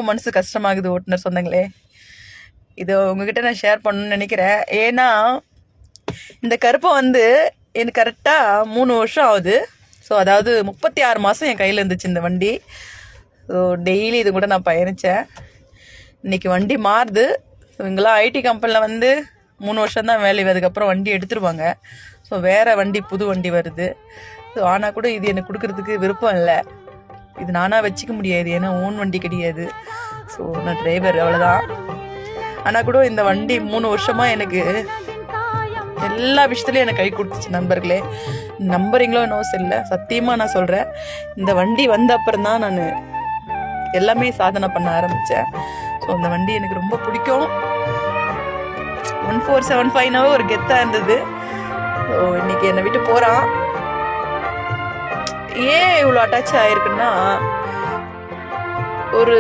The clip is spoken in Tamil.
மனசு கஷ்டமாகுது ஓட்டுநர் சொந்தங்களே. இது உங்ககிட்ட நான் ஷேர் பண்ணணும்னு நினைக்கிறேன். ஏன்னா இந்த கருப்பை வந்து எனக்கு கரெக்டாக 3 வருஷம் ஆகுது. ஸோ அதாவது 36 மாதம் என் கையில் இருந்துச்சு இந்த வண்டி. ஸோ டெய்லி இது கூட நான் பயணித்தேன். இன்றைக்கி வண்டி மாறுது. ஸோ இங்கெல்லாம் ஐடி கம்பெனியில் வந்து 3 வருஷம் தான் வேலை, அதுக்கப்புறம் வண்டி எடுத்துருவாங்க. ஸோ வேறு வண்டி, புது வண்டி வருது. ஸோ ஆனால் கூட இது எனக்கு கொடுக்கறதுக்கு விருப்பம் இல்லை. இது நானாக வச்சுக்க முடியாது, ஏன்னா ஓன் வண்டி கிடையாது. ஸோ நான் டிரைவர், அவ்வளோதான். ஆனால் கூட இந்த வண்டி 3 வருஷமாக எனக்கு எல்லா விஷயத்துலையும் எனக்கு கை கொடுத்துச்சு நண்பர்களே. நம்புறீங்களோ என்னவோ தெரியல, சத்தியமாக நான் சொல்கிறேன். இந்த வண்டி வந்த அப்புறம் தான் நான் எல்லாமே சாதனை பண்ண ஆரம்பித்தேன். ஸோ அந்த வண்டி எனக்கு ரொம்ப பிடிக்கும். 1475 ஒரு கெத்தாக இருந்தது. ஸோ இன்னைக்கு என்னை விட்டு போகிறான். ஏன் இவ்வளோ அட்டாச் ஆகிருக்குன்னா, ஒரு